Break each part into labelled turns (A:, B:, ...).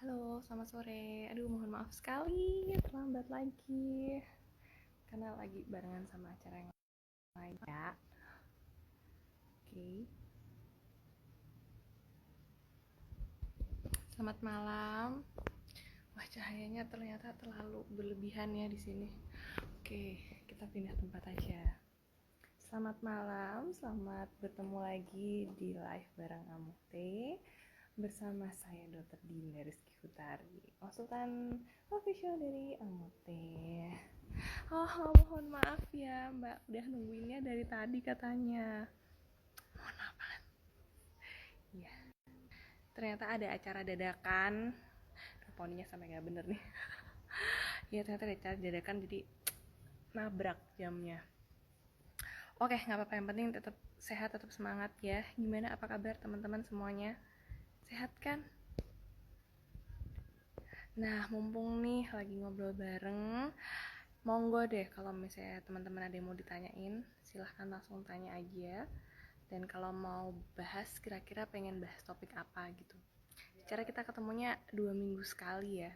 A: Halo, selamat sore. Aduh, mohon maaf sekali terlambat lagi karena lagi barengan sama acara yang lain ya. Oke. Selamat malam. Wah, cahayanya ternyata terlalu berlebihan ya di sini. Oke, kita pindah tempat aja. Selamat malam, selamat bertemu lagi di live bareng Amute bersama saya Dr. Dinda Rizky Hutari, konsultan official dari Amute. Oh, mohon maaf ya Mbak, udah nungguinnya dari tadi katanya. Mohon maaf banget. Iya, ternyata ada acara dadakan. Poninya sampai nggak bener nih. Iya, ternyata ada acara dadakan jadi nabrak jamnya. Oke, nggak apa-apa, yang penting tetap sehat, tetap semangat ya. Gimana, apa kabar teman-teman semuanya? Sehat kan? Nah, mumpung nih lagi ngobrol bareng, monggo deh kalau misalnya teman-teman ada yang mau ditanyain, silahkan langsung tanya aja. Dan kalau mau bahas, kira-kira pengen bahas topik apa gitu. Cara kita ketemunya 2 minggu sekali ya.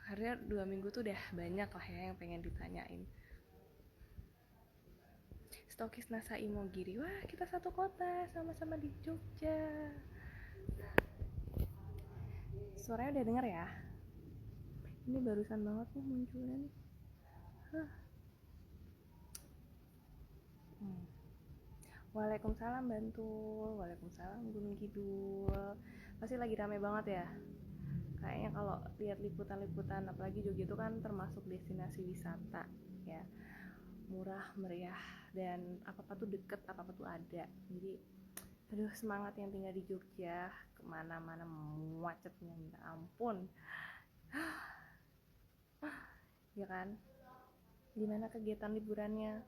A: Karena 2 minggu tuh udah banyak lah ya yang pengen ditanyain. Stokis Nasa Imogiri, wah kita satu kota, sama-sama di Jogja. Suaranya udah denger ya? Ini barusan banget nih munculnya nih. Huh. Waalaikumsalam Bantul, Waalaikumsalam Gunung Kidul. Pasti lagi rame banget ya. Kayaknya kalau lihat liputan-liputan, apalagi Jogja itu kan termasuk destinasi wisata ya, murah, meriah, dan apa-apa tuh deket, apa-apa tuh ada. Jadi aduh, semangat yang tinggal di Jogja, kemana-mana macetnya minta ampun. Ya kan, gimana kegiatan liburannya?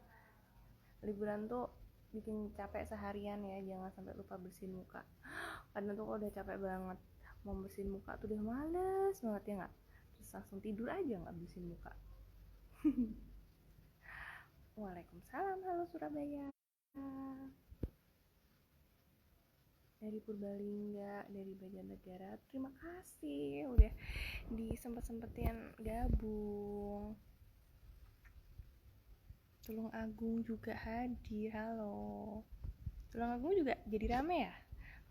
A: Liburan tuh bikin capek seharian ya, jangan sampai lupa bersihin muka. Kadang tuh kalau udah capek banget mau bersihin muka tuh udah males banget ya nggak, terus langsung tidur aja nggak bersihin muka. Waalaikumsalam, halo Surabaya. Dari Purbalingga, dari Banjarnegara, terima kasih udah disempet-sempetin gabung. Tulung Agung juga hadir, halo. Tulung Agung juga jadi rame ya?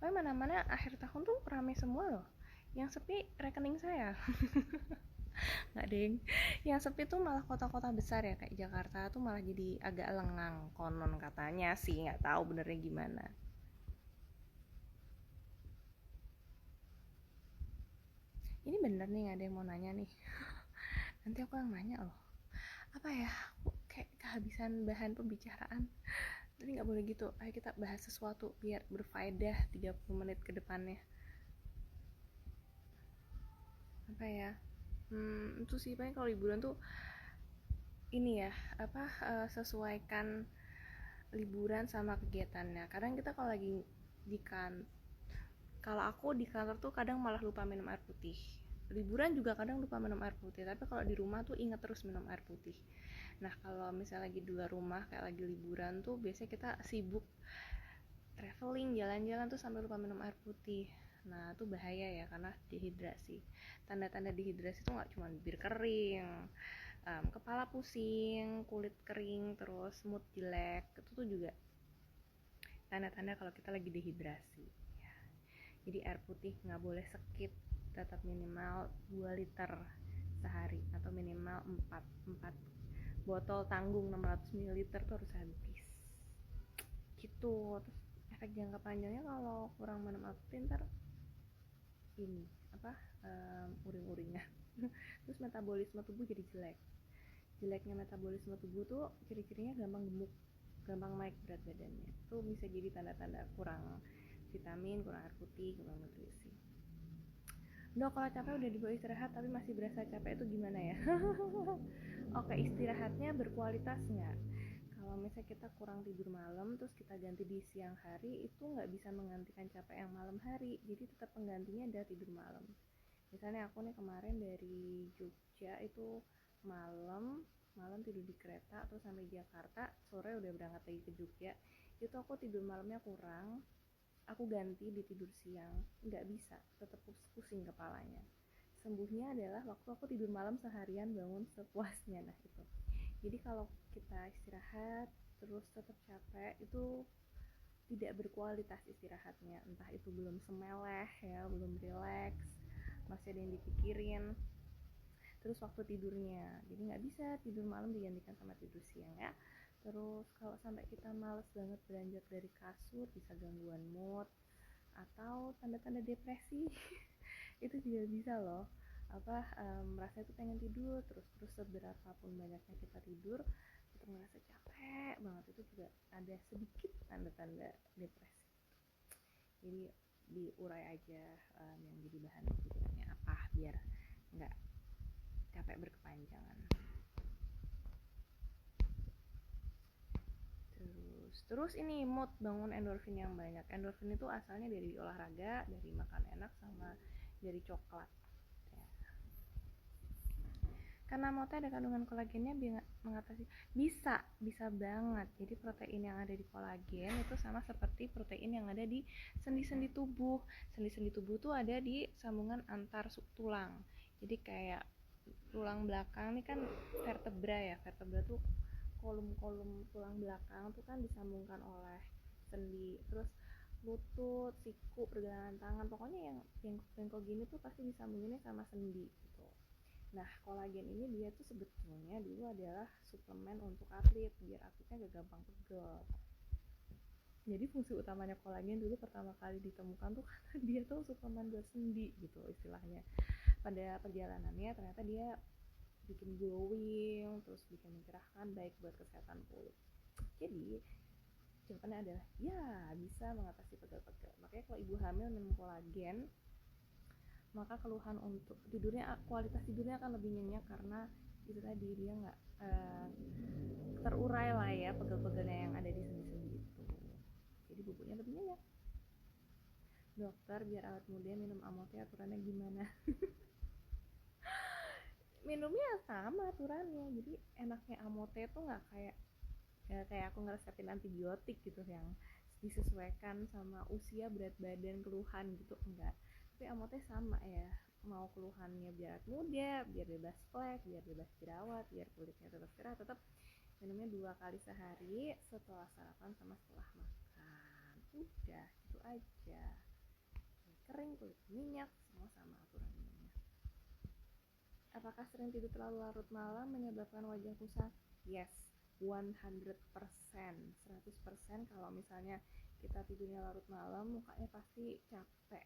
A: Pokoknya mana-mana akhir tahun tuh rame semua loh. Yang sepi rekening saya. Nggak deng. Yang sepi tuh malah kota-kota besar ya, kayak Jakarta tuh malah jadi agak lengang, konon katanya sih, nggak tahu benernya gimana. Ini bener nih, ada yang mau nanya nih. Nanti aku yang nanya loh. Apa ya, aku kayak kehabisan bahan pembicaraan. Tapi nggak boleh gitu, ayo kita bahas sesuatu biar berfaedah 30 menit ke depannya. Apa ya, itu sih paling kalau liburan tuh ini ya, apa, sesuaikan liburan sama kegiatannya. Kadang kita kalau lagi di kan, kalau aku di kantor tuh kadang malah lupa minum air putih. Liburan juga kadang lupa minum air putih, tapi kalau di rumah tuh ingat terus minum air putih. Nah, kalau misalnya lagi di luar rumah kayak lagi liburan tuh biasanya kita sibuk traveling, jalan-jalan tuh sampai lupa minum air putih. Nah, itu bahaya ya karena dehidrasi. Tanda-tanda dehidrasi itu nggak cuma bibir kering, kepala pusing, kulit kering, terus mood jelek. Itu tuh juga tanda-tanda kalau kita lagi dehidrasi. Ya. Jadi air putih nggak boleh skip, tetap minimal 2 liter sehari atau minimal 4 botol tanggung 600 ml tuh harus habis gitu. Terus efek jangka panjangnya kalau kurang minum air putih ntar ini apa, uring-uringan. Terus metabolisme tubuh jadi jelek. Jeleknya metabolisme tubuh tuh ciri-cirinya gampang gemuk, gampang naik berat badannya. Itu bisa jadi tanda-tanda kurang vitamin, kurang air putih, kurang nutrisi. Dok, kalau capek udah dibawa istirahat tapi masih berasa capek itu gimana ya? Oke, istirahatnya berkualitas nggak? Kalau misalnya kita kurang tidur malam terus kita ganti di siang hari, itu nggak bisa menggantikan capek yang malam hari. Jadi tetap penggantinya adalah tidur malam. Misalnya aku nih kemarin dari Jogja itu malam malam tidur di kereta terus sampai Jakarta, sore udah berangkat lagi ke Jogja. Itu aku tidur malamnya kurang, aku ganti di tidur siang, nggak bisa, tetap pusing kepalanya. Sembuhnya adalah waktu aku tidur malam seharian, bangun sepuasnya. Nah itu, jadi kalau kita istirahat terus tetap capek, itu tidak berkualitas istirahatnya, entah itu belum semeleh ya, belum rileks, masih ada yang dipikirin. Terus waktu tidurnya, jadi nggak bisa tidur malam digantikan sama tidur siang ya. Terus kalau sampai kita males banget beranjak dari kasur, bisa gangguan mood atau tanda-tanda depresi. Itu juga bisa loh, merasa itu pengen tidur terus seberapa pun banyaknya kita tidur kita merasa capek banget, itu juga ada sedikit tanda-tanda depresi. Jadi diurai aja yang jadi bahan pikirannya apa, biar nggak capek berkepanjangan. Terus ini mood, bangun endorfin yang banyak. Endorfin itu asalnya dari olahraga, dari makan enak, sama dari coklat. Karena moodnya ada kandungan kolagennya, mengatasi, bisa banget. Jadi protein yang ada di kolagen itu sama seperti protein yang ada di sendi-sendi tubuh. Sendi-sendi tubuh tuh ada di sambungan antar tulang. Jadi kayak tulang belakang ini kan vertebra ya. Vertebra tuh kolom-kolom tulang belakang tuh kan disambungkan oleh sendi. Terus lutut, siku, pergelangan tangan, pokoknya yang bengkok gini tuh pasti disambunginnya sama sendi gitu. Nah, kolagen ini dia tuh sebetulnya dulu adalah suplemen untuk atlet, biar atletnya gak gampang pegel. Jadi fungsi utamanya kolagen dulu pertama kali ditemukan tuh karena dia tuh suplemen buat sendi gitu istilahnya. Pada perjalanannya ternyata dia bikin glowing, terus bikin mencerahkan, baik buat kesehatan kulit. Jadi jawabannya adalah ya, bisa mengatasi pegel-pegel. Makanya kalau ibu hamil minum kolagen, maka keluhan untuk tidurnya, kualitas tidurnya akan lebih nyenyak, karena itu tadi dia nggak terurai lah ya pegel-pegelnya yang ada di sendi-sendi itu. Jadi bubuknya lebih nyenyak. Dokter, biar awet muda minum Amote aturannya gimana? Minumnya sama aturannya. Jadi enaknya Amote tuh nggak kayak aku ngeresepin antibiotik gitu yang disesuaikan sama usia, berat badan, keluhan gitu, enggak. Tapi Amote sama ya, mau keluhannya biar muda, biar bebas flek, biar bebas jerawat, biar kulitnya tetap cerah, tetap minumnya 2 kali sehari, setelah sarapan sama setelah makan. Udah itu aja. Kering, kulit minyak, semua sama aturan minumnya. Apakah sering tidur terlalu larut malam menyebabkan wajah kusam? Yes, 100%. Kalau misalnya kita tidurnya larut malam, mukanya pasti capek.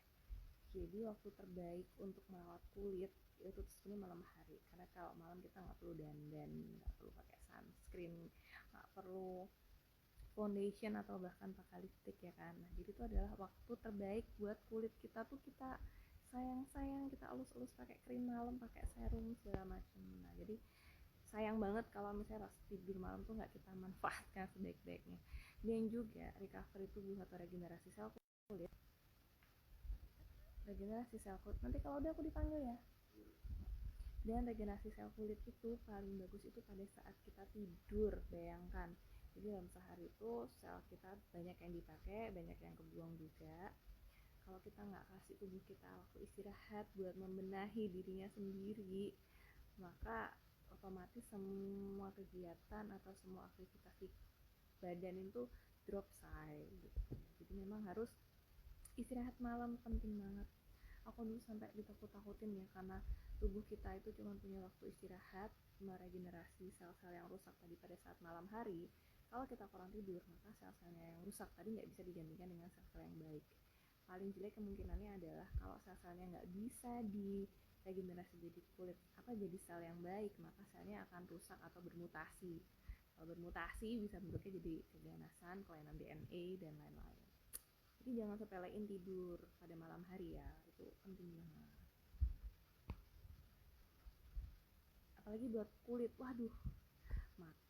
A: Jadi waktu terbaik untuk merawat kulit itu sebenarnya malam hari, karena kalau malam kita nggak perlu dandan, nggak perlu pakai sunscreen, nggak perlu foundation atau bahkan pakai lipstick ya kan. Nah, jadi itu adalah waktu terbaik buat kulit kita tuh, kita sayang kita elus-elus pakai krim malam, pakai serum segala macam. Nah, jadi sayang banget kalau misalnya pas tidur malam tuh nggak kita manfaatkan sebaik-baiknya. Dan juga recovery tubuh atau regenerasi sel kulit. Regenerasi sel kulit nanti kalau udah aku dipanggil ya. Dan regenerasi sel kulit itu paling bagus itu pada saat kita tidur, bayangkan. Jadi dalam sehari itu sel kita banyak yang dipakai, banyak yang kebuang juga. Kalau kita nggak kasih tubuh kita waktu istirahat buat membenahi dirinya sendiri, maka otomatis semua kegiatan atau semua aktivitas di badan itu drop say gitu. Jadi memang harus istirahat malam, penting banget. Aku dulu sampai ditakut-takutin ya, karena tubuh kita itu cuma punya waktu istirahat meregenerasi sel-sel yang rusak tadi pada saat malam hari. Kalau kita kurang tidur, maka sel-selnya yang rusak tadi nggak bisa digantikan dengan sel-sel yang baik. Paling jelek kemungkinannya adalah kalau sel-selnya nggak bisa diregenerasi jadi kulit jadi sel yang baik, maka selnya akan rusak atau bermutasi. Kalau bermutasi bisa bentuknya jadi keganasan, kelainan DNA dan lain-lain. Jadi jangan sepelein tidur pada malam hari ya, itu penting banget. Apalagi buat kulit, waduh,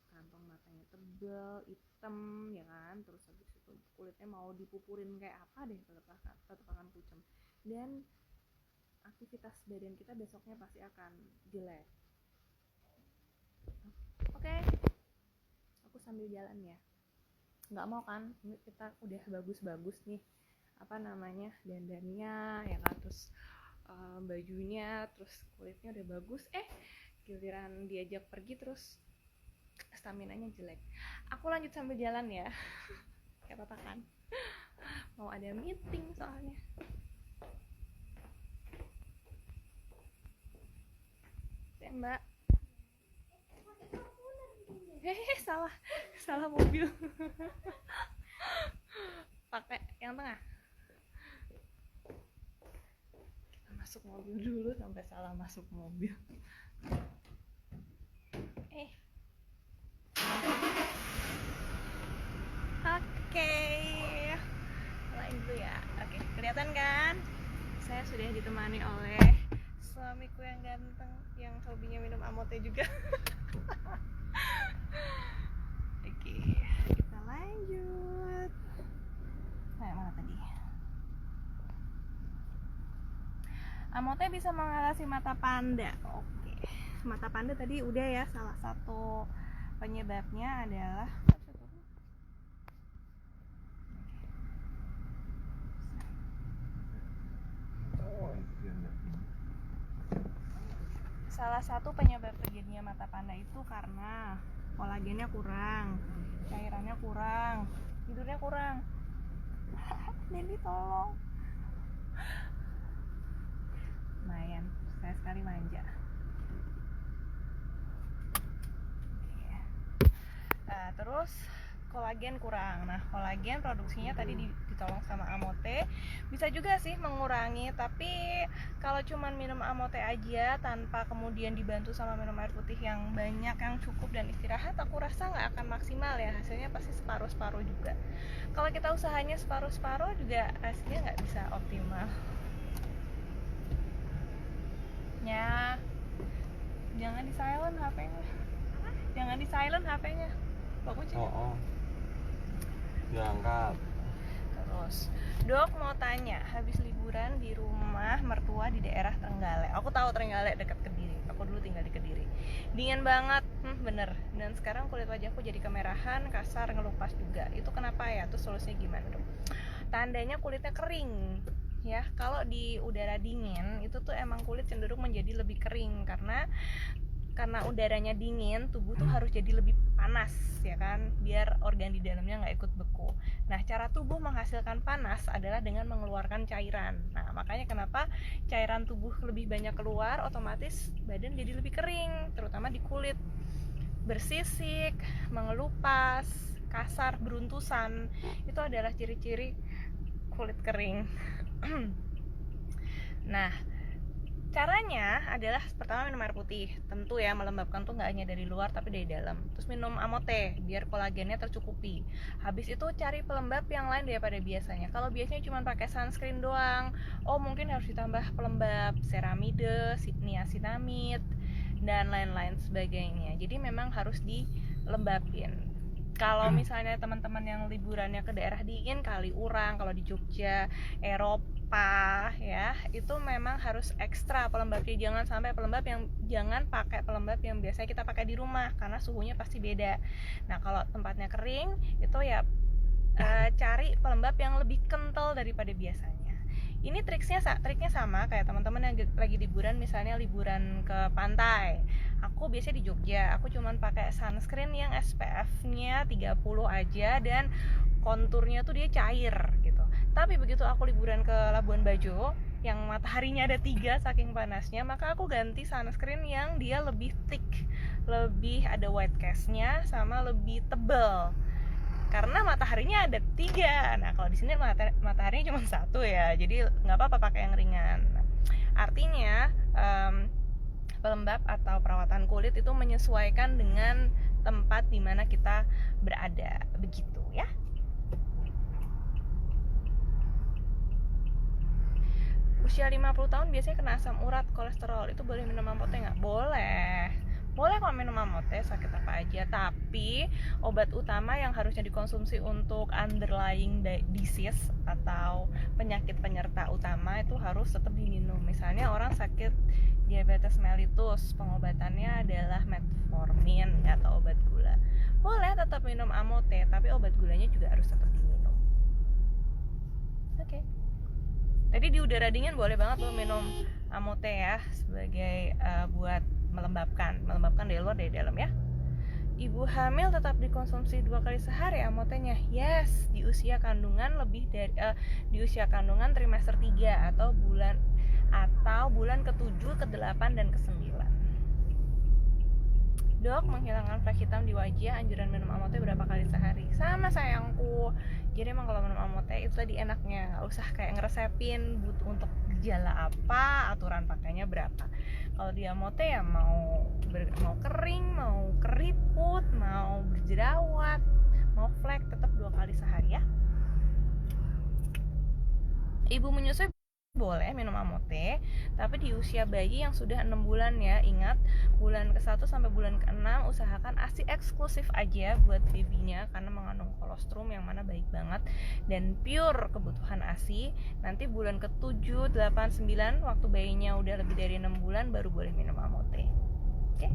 A: kantong matanya tebal, hitam ya kan, terus habis itu kulitnya mau dipupurin kayak apa deh, tetap akan pucem. Dan aktivitas badan kita besoknya pasti akan jelek. Oke, aku sambil jalan ya. Nggak mau kan, ini kita udah bagus-bagus nih apa namanya, dandannya ya kan, terus bajunya, terus kulitnya udah bagus, giliran diajak pergi terus staminanya jelek. Aku lanjut sambil jalan ya. Gak apa-apa kan, mau ada meeting soalnya. Mbak, salah mobil. Pakai yang tengah. Kita masuk mobil dulu sampai salah masuk mobil. Oke, lain dulu ya. Oke, kelihatan kan? Saya sudah ditemani oleh suamiku yang ganteng, yang hobinya minum amote juga. Oke, kita lanjut. Mana tadi? Amote bisa mengatasi mata panda. Oke, mata panda tadi udah ya. Salah satu penyebabnya adalah terjadinya mata panda itu karena kolagennya kurang, cairannya kurang, tidurnya kurang. Jadi tolong. Lumayan, saya sekali manja. Terus kolagen kurang. Nah, kolagen produksinya tadi ditolong sama amote. Bisa juga sih mengurangi, tapi kalau cuman minum amote aja tanpa kemudian dibantu sama minum air putih yang banyak, yang cukup dan istirahat, aku rasa nggak akan maksimal ya. Hasilnya pasti separuh-separuh juga. Kalau kita usahanya separuh-separuh juga hasilnya nggak bisa optimal. Ya, jangan di silent HP-nya. Jangan di silent HP-nya. Bagusnya.
B: Diangkat.
A: Terus, Dok mau tanya, habis liburan di rumah mertua di daerah Trenggalek. Aku tahu Trenggalek dekat Kediri. Aku dulu tinggal di Kediri. Dingin banget, bener. Dan sekarang kulit wajahku jadi kemerahan, kasar, ngelupas juga. Itu kenapa ya? Terus solusinya gimana, Dok? Tandanya kulitnya kering. Ya, kalau di udara dingin itu tuh emang kulit cenderung menjadi lebih kering karena udaranya dingin, tubuh tuh harus jadi lebih panas ya kan, biar organ di dalamnya nggak ikut beku. Nah, cara tubuh menghasilkan panas adalah dengan mengeluarkan cairan. Nah, makanya kenapa cairan tubuh lebih banyak keluar, otomatis badan jadi lebih kering, terutama di kulit. Bersisik, mengelupas, kasar, beruntusan, itu adalah ciri-ciri kulit kering. Nah, caranya adalah pertama minum air putih, tentu ya, melembabkan tuh nggak hanya dari luar tapi dari dalam. Terus minum amote biar kolagennya tercukupi. Habis itu cari pelembab yang lain daripada biasanya. Kalau biasanya cuma pakai sunscreen doang, mungkin harus ditambah pelembab ceramide, niacinamide dan lain-lain sebagainya. Jadi memang harus dilembabin. Kalau misalnya teman-teman yang liburannya ke daerah dingin, Kaliurang, kalau di Jogja, Eropa ya, itu memang harus ekstra pelembabnya. Jangan pakai pelembab yang biasanya kita pakai di rumah karena suhunya pasti beda. Nah, kalau tempatnya kering itu ya cari pelembab yang lebih kental daripada biasanya. Ini triknya sama kayak teman-teman yang lagi liburan, misalnya liburan ke pantai. Aku biasanya di Jogja, aku cuman pakai sunscreen yang SPF-nya 30 aja dan konturnya tuh dia cair gitu. Tapi begitu aku liburan ke Labuan Bajo yang mataharinya ada 3 saking panasnya, maka aku ganti sunscreen yang dia lebih thick, lebih ada white cast-nya sama lebih tebal. Karena mataharinya ada 3. Nah, kalau di sini mataharinya cuma 1 ya, jadi nggak apa-apa pakai yang ringan. Artinya pelembab atau perawatan kulit itu menyesuaikan dengan tempat di mana kita berada, begitu ya. Usia 50 tahun biasanya kena asam urat, kolesterol, itu boleh minum amote nggak? Boleh kok minum amote, sakit apa aja. Tapi obat utama yang harusnya dikonsumsi untuk underlying disease atau penyakit penyerta utama itu harus tetap diminum. Misalnya orang sakit diabetes mellitus, pengobatannya adalah metformin atau obat gula. Boleh tetap minum amote, tapi obat gulanya juga harus tetap diminum. Oke. Oke. Tadi di udara dingin boleh banget lo minum amote ya, sebagai buat melembabkan dari luar dari dalam ya. Ibu hamil tetap dikonsumsi 2 kali sehari amotenya. Yes, di usia kandungan di usia kandungan trimester 3 atau bulan ke-7, ke-8 dan ke-9. Dok, menghilangkan flek hitam di wajah, anjuran minum amote berapa kali sehari? Sama sayangku. Jadi emang kalau minum amote itu tadi enaknya, nggak usah kayak ngeresepin untuk gejala apa, aturan pakainya berapa. Kalau di amote ya mau kering, mau keriput, mau berjerawat, mau flek, tetap 2 kali sehari ya. Ibu menyusui boleh minum amote, tapi di usia bayi yang sudah 6 bulan ya. Ingat, bulan ke-1 sampai bulan ke-6 usahakan ASI eksklusif aja buat babynya, karena mengandung kolostrum yang mana baik banget dan pure kebutuhan ASI. Nanti bulan ke-7, 8, 9 waktu bayinya udah lebih dari 6 bulan baru boleh minum amote. Oke?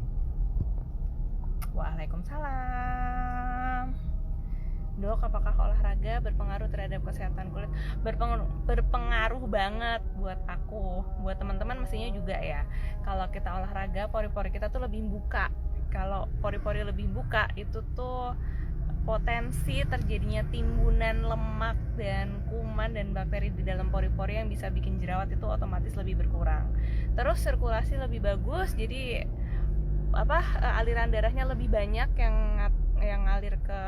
A: Waalaikumsalam. Dok, apakah olahraga berpengaruh terhadap kesehatan kulit? Berpengaruh banget buat aku, buat teman-teman mestinya juga ya. Kalau kita olahraga, pori-pori kita tuh lebih buka. Kalau pori-pori lebih buka, itu tuh potensi terjadinya timbunan lemak dan kuman dan bakteri di dalam pori-pori yang bisa bikin jerawat itu otomatis lebih berkurang. Terus sirkulasi lebih bagus, jadi aliran darahnya lebih banyak yang ngalir ke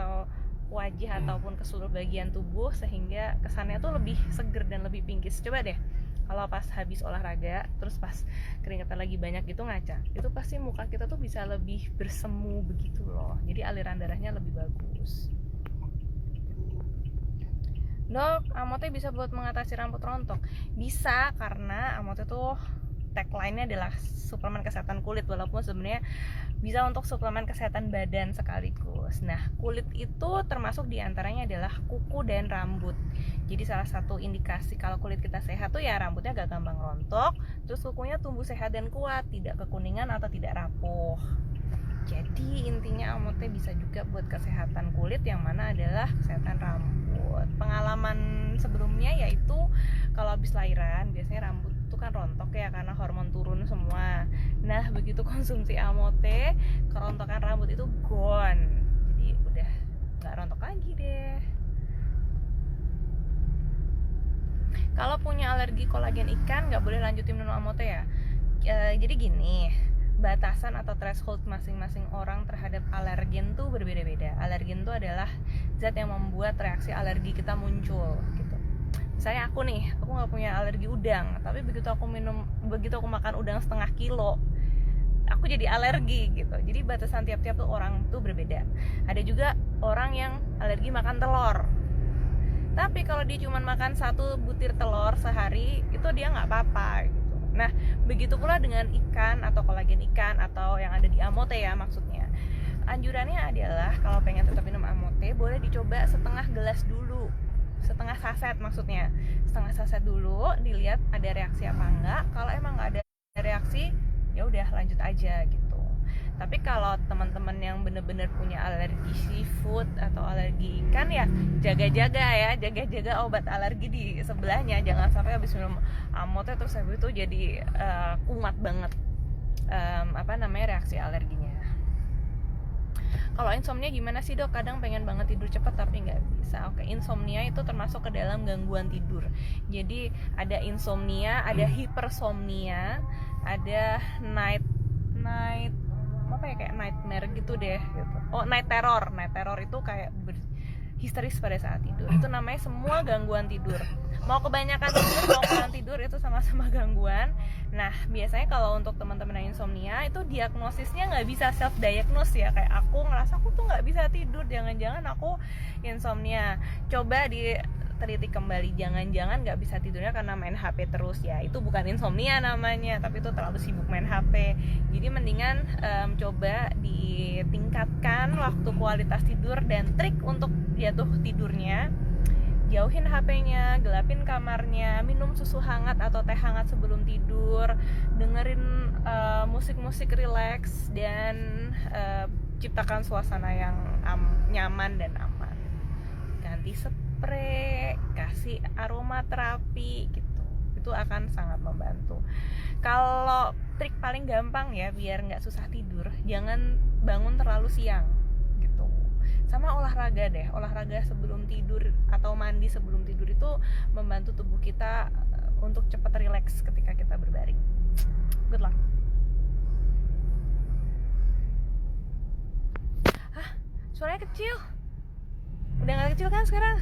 A: wajah ataupun ke seluruh bagian tubuh, sehingga kesannya tuh lebih seger dan lebih pinkish. Coba deh kalau pas habis olahraga terus pas keringetan lagi banyak gitu ngaca, itu pasti muka kita tuh bisa lebih bersemu begitu loh. Jadi aliran darahnya lebih bagus. Dok, amote bisa buat mengatasi rambut rontok? Bisa, karena amote tuh tagline-nya adalah suplemen kesehatan kulit, walaupun sebenarnya bisa untuk suplemen kesehatan badan sekaligus. Nah, kulit itu termasuk diantaranya adalah kuku dan rambut. Jadi salah satu indikasi kalau kulit kita sehat tuh ya rambutnya gak gampang rontok, terus kukunya tumbuh sehat dan kuat, tidak kekuningan atau tidak rapuh. Jadi intinya amote bisa juga buat kesehatan kulit, yang mana adalah kesehatan rambut. Pengalaman sebelumnya yaitu kalau habis lahiran biasanya rambut itu kan rontok ya, karena hormon turun semua. Nah, begitu konsumsi amote, kerontokan rambut itu gone. Jadi udah gak rontok lagi deh. Kalau punya alergi kolagen ikan, gak boleh lanjutin minum amote ya. Jadi gini, batasan atau threshold masing-masing orang terhadap alergen tuh berbeda-beda. Alergen tuh adalah zat yang membuat reaksi alergi kita muncul gitu. Misalnya aku nggak punya alergi udang, tapi begitu aku makan udang setengah kilo, aku jadi alergi gitu. Jadi batasan tiap-tiap tuh orang tuh berbeda. Ada juga orang yang alergi makan telur, tapi kalau dia cuma makan 1 butir telur sehari, itu dia nggak apa-apa gitu. Nah, begitu pula dengan ikan atau kolagen ikan atau yang ada di amote ya maksudnya. Anjurannya adalah kalau pengen tetap minum amote, boleh dicoba setengah gelas dulu. Setengah saset dulu, dilihat ada reaksi apa enggak. Kalau emang nggak ada reaksi, ya udah lanjut aja gitu. Tapi kalau teman-teman yang bener-bener punya alergi seafood atau alergi ikan, ya jaga obat alergi di sebelahnya. Jangan sampai habis minum amote terus habis itu jadi kumat banget reaksi alerginya. Kalau insomnia gimana sih dok? Kadang pengen banget tidur cepat tapi nggak bisa. Oke, insomnia itu termasuk ke dalam gangguan tidur. Jadi ada insomnia, ada hipersomnia, ada night kayak nightmare gitu deh gitu. Oh, night terror itu kayak histeris pada saat tidur. Itu namanya semua gangguan tidur. Mau kebanyakan tidur, mau kurang tidur, itu sama-sama gangguan. Nah, biasanya kalau untuk teman-teman yang insomnia, itu diagnosisnya nggak bisa self diagnose ya. Kayak aku ngerasa aku tuh nggak bisa tidur, jangan-jangan aku insomnia. Coba diteliti kembali, jangan-jangan nggak bisa tidurnya karena main HP terus ya. Itu bukan insomnia namanya, tapi itu terlalu sibuk main HP. Jadi mendingan coba ditingkatkan waktu kualitas tidur dan trik untuk jatuh tidurnya. Jauhin HP-nya, gelapin kamarnya, minum susu hangat atau teh hangat sebelum tidur, dengerin musik-musik rileks, dan ciptakan suasana yang nyaman dan aman. Ganti spray, kasih aromaterapi gitu. Itu akan sangat membantu. Kalau trik paling gampang ya biar nggak susah tidur, jangan bangun terlalu siang gitu. Sama olahraga deh, olahraga sebelum tidur atau mandi sebelum tidur itu membantu tubuh kita untuk cepat rileks ketika kita berbaring. Good luck. Suaranya kecil. Udah gak kecil kan sekarang?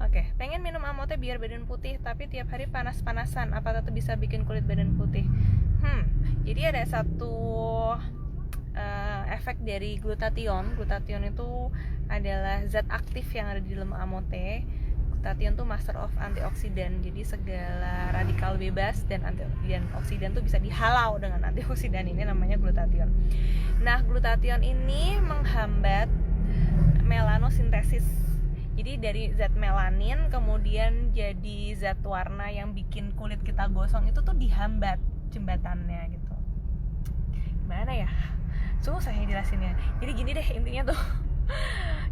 A: Oke, pengen minum amote biar badan putih, tapi tiap hari panas-panasan. Apa tetap bisa bikin kulit badan putih? Jadi ada satu efek dari glutathione. Glutathione itu adalah zat aktif yang ada di dalam amote. Glutathione tuh master of antioksidan. Jadi segala radikal bebas dan antioksidan tuh bisa dihalau dengan antioksidan ini, namanya glutathione. Nah, glutathione ini menghambat melanosintesis. Jadi dari zat melanin kemudian jadi zat warna yang bikin kulit kita gosong itu tuh dihambat jembatannya gitu. Gimana ya? Susah ya jelasinnya. Jadi gini deh intinya tuh.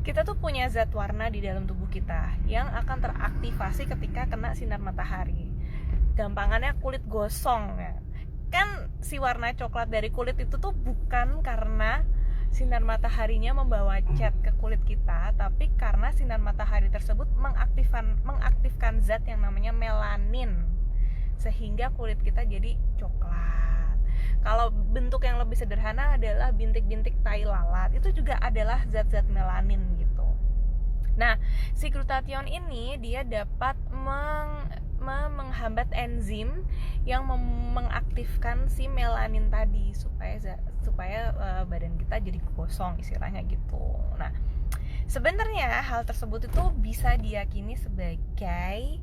A: Kita tuh punya zat warna di dalam tubuh kita yang akan teraktivasi ketika kena sinar matahari. Gampangannya kulit gosong ya. Kan si warna coklat dari kulit itu tuh bukan karena sinar mataharinya membawa cat ke kulit kita, tapi karena sinar matahari tersebut mengaktifkan zat yang namanya melanin, sehingga kulit kita jadi coklat. Kalau bentuk yang lebih sederhana adalah bintik-bintik tai lalat, itu juga adalah zat-zat melanin gitu. Nah, si glutathione ini dia dapat menghambat enzim yang mengaktifkan si melanin tadi supaya badan kita jadi gosong istilahnya gitu. Nah, sebenarnya hal tersebut itu bisa diyakini sebagai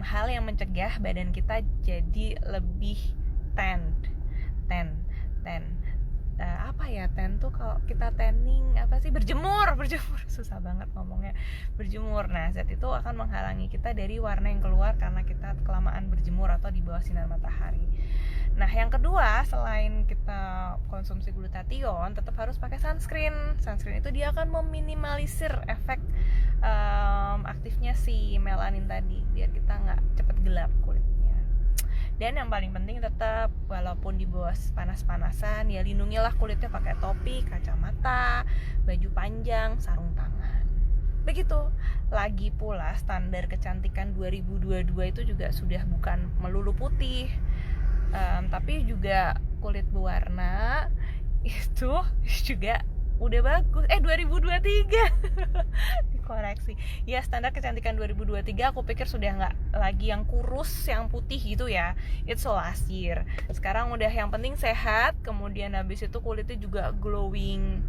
A: hal yang mencegah badan kita jadi lebih tan. Apa ya tan tuh kalau kita tanning apa sih, berjemur susah banget ngomongnya, berjemur. Nah, zat itu akan menghalangi kita dari warna yang keluar karena kita kelamaan berjemur atau di bawah sinar matahari. Nah, yang kedua, selain kita konsumsi glutathione, tetap harus pakai sunscreen. Sunscreen itu dia akan meminimalisir efek aktifnya si melanin tadi biar kita nggak cepet gelap kulitnya. Dan yang paling penting tetap walaupun di bawah panas-panasan ya lindungilah kulitnya pakai topi, kacamata, baju panjang, sarung tangan. Begitu. Lagi pula standar kecantikan 2022 itu juga sudah bukan melulu putih, tapi juga kulit berwarna itu juga udah bagus. 2023 dikoreksi ya, standar kecantikan 2023 aku pikir sudah nggak lagi yang kurus yang putih gitu ya, it's so last year. Sekarang udah yang penting sehat, kemudian habis itu kulitnya juga glowing,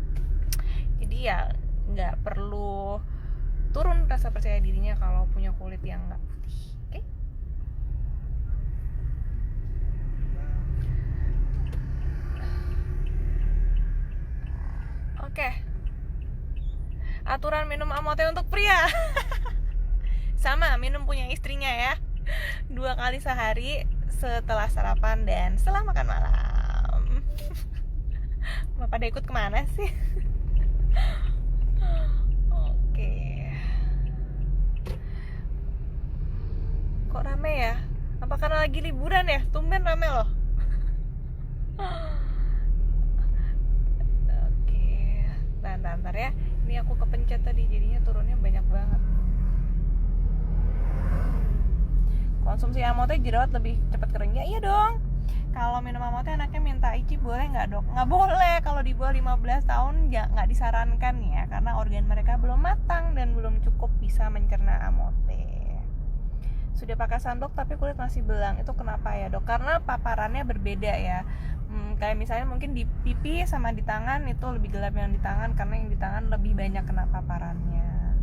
A: jadi ya nggak perlu turun rasa percaya dirinya kalau punya kulit yang nggak putih. Oke. Aturan minum amote untuk pria. Sama, minum punya istrinya ya. 2 kali sehari setelah sarapan dan setelah makan malam. Pada ikut kemana sih? Oke. Kok rame ya? Apa karena lagi liburan ya? Tumben rame loh. Ntar ya, ini aku kepencet tadi jadinya turunnya banyak banget. Konsumsi amote jerawat lebih cepat kering ya? Iya dong. Kalau minum amote anaknya minta icip boleh nggak dok? Nggak boleh, kalau di bawah 15 tahun nggak disarankan ya, karena organ mereka belum matang dan belum cukup bisa mencerna amote. Sudah pakai sunblock tapi kulit masih belang, itu kenapa ya dok? Karena paparannya berbeda ya. Kayak misalnya mungkin di pipi sama di tangan itu lebih gelap yang di tangan, karena yang di tangan lebih banyak kena paparannya.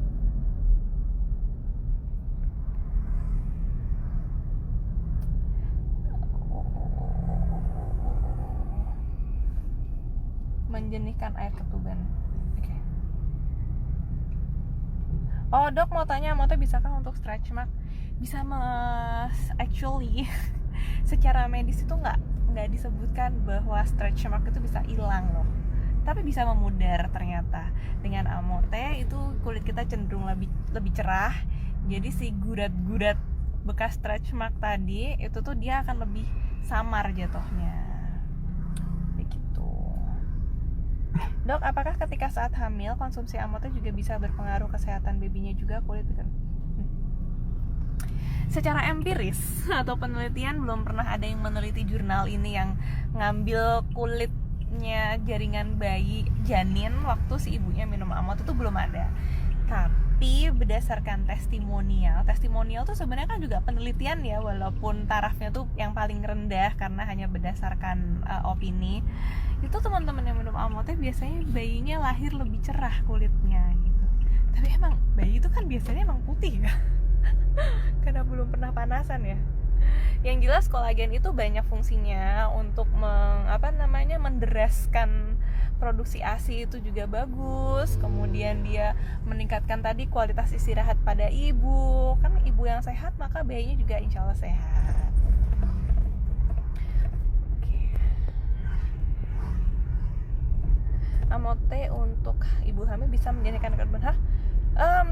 A: Menjenihkan air ketuban. Oke. Oh dok, mau tanya amote bisakah untuk stretch mark? Bisa mas, actually secara medis itu nggak disebutkan bahwa stretch mark itu bisa hilang loh. tapi bisa memudar ternyata. Dengan Amote itu kulit kita cenderung lebih cerah. Jadi si gurat-gurat bekas stretch mark tadi itu tuh dia akan lebih samar jatuhnya. Begitu. Dok, apakah ketika saat hamil konsumsi Amote juga bisa berpengaruh kesehatan babynya juga kulit gitu? Secara empiris atau penelitian belum pernah ada yang meneliti jurnal ini yang ngambil kulitnya jaringan bayi janin waktu si ibunya minum Amote, itu belum ada. Tapi berdasarkan testimonial tuh sebenarnya kan juga penelitian ya, walaupun tarafnya tuh yang paling rendah karena hanya berdasarkan opini. Itu teman-teman yang minum Amote biasanya bayinya lahir lebih cerah kulitnya gitu. Tapi emang bayi itu kan biasanya emang putih ya. Karena belum pernah panasan ya. Yang jelas kolagen itu banyak fungsinya untuk menderaskan produksi ASI, itu juga bagus. Kemudian dia meningkatkan tadi kualitas istirahat pada ibu. Kan ibu yang sehat maka bayinya juga insya Allah sehat. Amote untuk ibu hamil bisa menjadikan kandungan.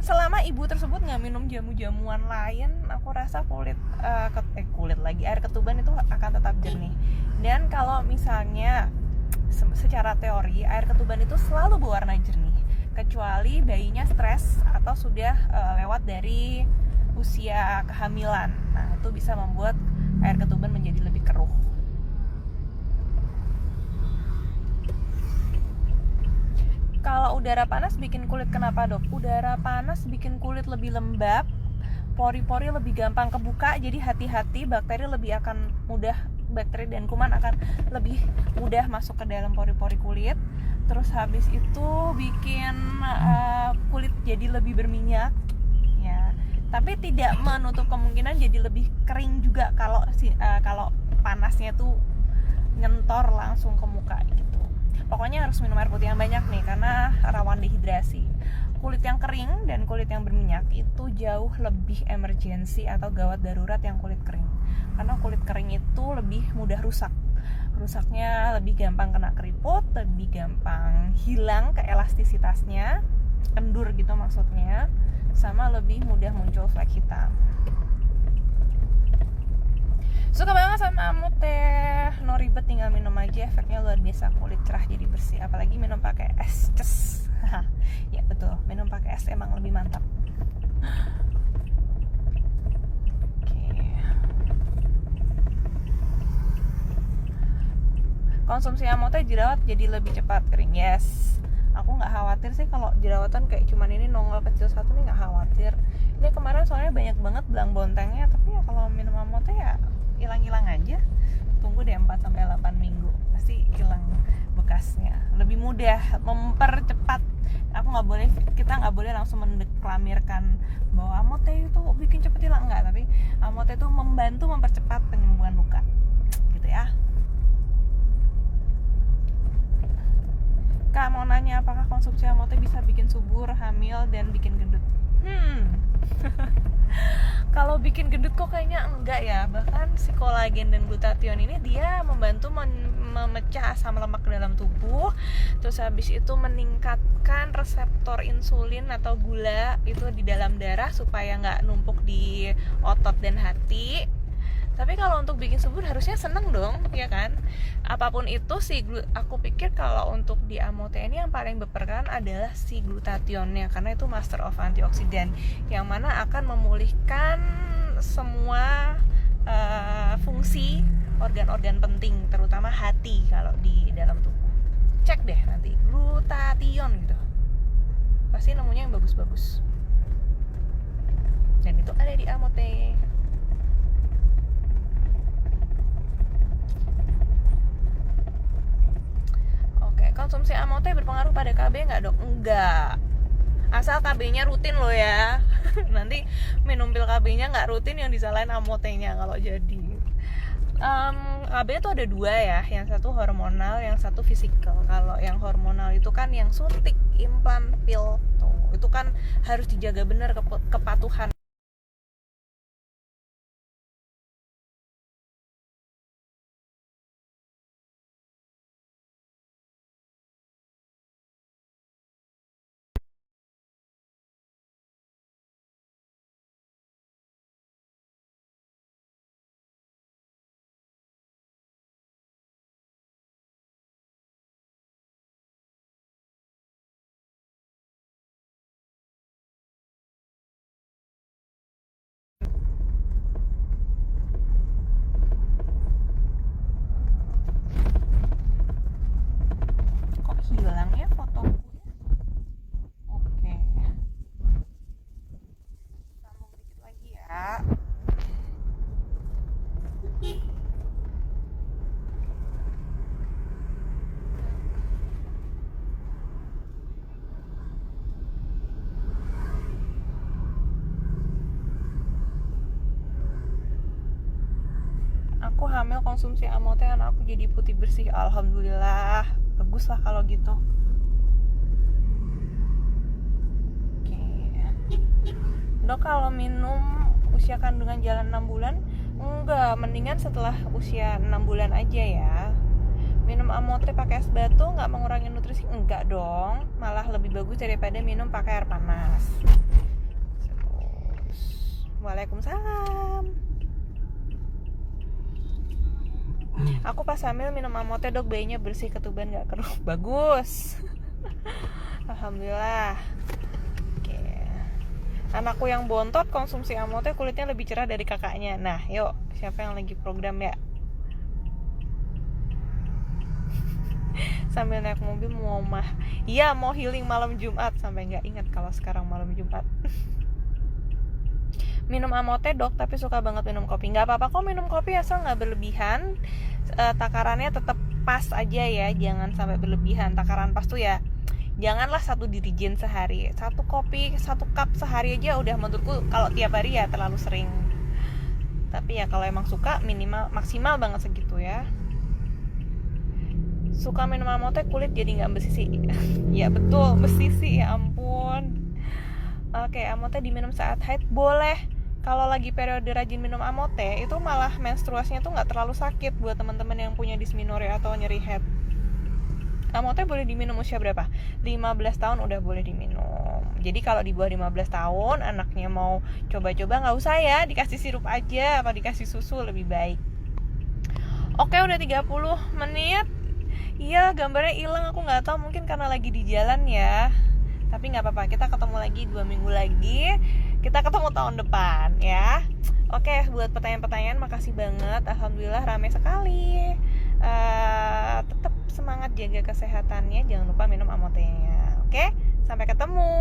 A: Selama ibu tersebut nggak minum jamu-jamuan lain, aku rasa air ketuban itu akan tetap jernih. Dan kalau misalnya secara teori air ketuban itu selalu berwarna jernih, kecuali bayinya stres atau sudah lewat dari usia kehamilan. Nah, itu bisa membuat air ketuban menjadi lebih keruh. Kalau udara panas bikin kulit kenapa, Dok? Udara panas bikin kulit lebih lembab, pori-pori lebih gampang kebuka, jadi hati-hati, bakteri dan kuman akan lebih mudah masuk ke dalam pori-pori kulit. Terus habis itu bikin kulit jadi lebih berminyak ya. Tapi tidak menutup kemungkinan jadi lebih kering juga kalau panasnya tuh nyentor langsung ke muka gitu. Pokoknya harus minum air putih yang banyak nih karena rawan dehidrasi. Kulit yang kering dan kulit yang berminyak itu jauh lebih emergensi atau gawat darurat yang kulit kering. Karena kulit kering itu lebih mudah rusak. Rusaknya lebih gampang kena keriput, lebih gampang hilang keelastisitasnya, kendur gitu maksudnya, sama lebih mudah muncul flek hitam. Suka banget sama Amote, no ribet, tinggal minum aja, efeknya luar biasa, kulit cerah jadi bersih, apalagi minum pakai es. Ya betul, minum pakai es emang lebih mantap. Konsumsi Amote jerawat jadi lebih cepat kering. Yes, aku nggak khawatir sih kalau jerawatan kayak cuman ini nongol kecil satu nih, nggak khawatir. Ini kemarin soalnya banyak banget belang bontengnya, tapi ya kalau minum Amote ya hilang-hilang aja. Tunggu deh 4-8 minggu pasti hilang bekasnya, lebih mudah mempercepat. Kita nggak boleh langsung mendeklamirkan bahwa Amote itu bikin cepet hilang, enggak, tapi Amote itu membantu mempercepat penyembuhan luka gitu ya. Kak mau nanya, apakah konsumsi Amote bisa bikin subur, hamil, dan bikin gendut? Kalau bikin gendut kok kayaknya enggak ya. Bahkan si kolagen dan glutathione ini dia membantu memecah asam lemak ke dalam tubuh. Terus habis itu meningkatkan reseptor insulin atau gula itu di dalam darah supaya nggak numpuk di otot dan hati. Tapi kalau untuk bikin subur harusnya seneng dong, ya kan? Apapun itu aku pikir kalau untuk di Amote ini yang paling berperan adalah si glutathione-nya, karena itu master of antioksidan yang mana akan memulihkan semua fungsi organ-organ penting, terutama hati kalau di dalam tubuh. Cek deh nanti glutathione gitu, pasti nemunya yang bagus-bagus. Dan itu ada di Amote. Konsumsi Amote berpengaruh pada KB nggak, Dok? Enggak, asal KB-nya rutin loh ya. Nanti minum pil KB-nya nggak rutin, yang disalahin Amote-nya kalau jadi. KB itu ada dua ya, yang satu hormonal, yang satu fisikal. Kalau yang hormonal itu kan yang suntik, implan, pil tuh, itu kan harus dijaga benar kepatuhan aku hamil konsumsi amote, anak aku jadi putih bersih. Alhamdulillah, bagus lah kalau gitu. Oke. Dok, kalau minum usia kandungan jalan 6 bulan, enggak, mendingan setelah usia 6 bulan aja ya. Minum amote pakai es batu nggak mengurangi nutrisi? Enggak dong, malah lebih bagus daripada minum pakai air panas. Terus, waalaikumsalam. Aku pas hamil minum amote dok, bayinya bersih, ketuban nggak keruh. Bagus. Alhamdulillah. Oke. Anakku yang bontot konsumsi amote kulitnya lebih cerah dari kakaknya. Nah, yuk, siapa yang lagi program ya? Sambil naik mobil iya mau healing malam Jumat, sampai nggak ingat kalau sekarang malam Jumat. Minum amote dok, tapi suka banget minum kopi. Nggak apa-apa kok minum kopi asal nggak berlebihan. Takarannya tetap pas aja ya, jangan sampai berlebihan. Takaran pas tuh ya, janganlah 1 dirijen sehari. 1 kopi 1 cup sehari aja udah, menurutku kalau tiap hari ya terlalu sering. Tapi ya kalau emang suka, minimal maksimal banget segitu ya. Suka minum amote kulit jadi nggak bersih. Ya betul, bersih, ya ampun. Oke, amote diminum saat haid boleh. Kalau lagi periode rajin minum amote, itu malah menstruasinya tuh nggak terlalu sakit buat teman-teman yang punya dysmenorrhea atau nyeri head. Amote boleh diminum usia berapa? 15 tahun udah boleh diminum. Jadi kalau di bawah 15 tahun anaknya mau coba-coba, nggak usah ya, dikasih sirup aja atau dikasih susu lebih baik. Oke, udah 30 menit. Iya, gambarnya hilang, aku nggak tahu, mungkin karena lagi di jalan ya. Tapi nggak apa-apa, kita ketemu lagi 2 minggu lagi. Kita ketemu tahun depan ya. Oke, buat pertanyaan-pertanyaan makasih banget. Alhamdulillah ramai sekali. Tetap semangat jaga kesehatannya, jangan lupa minum amotenya. Oke, sampai ketemu.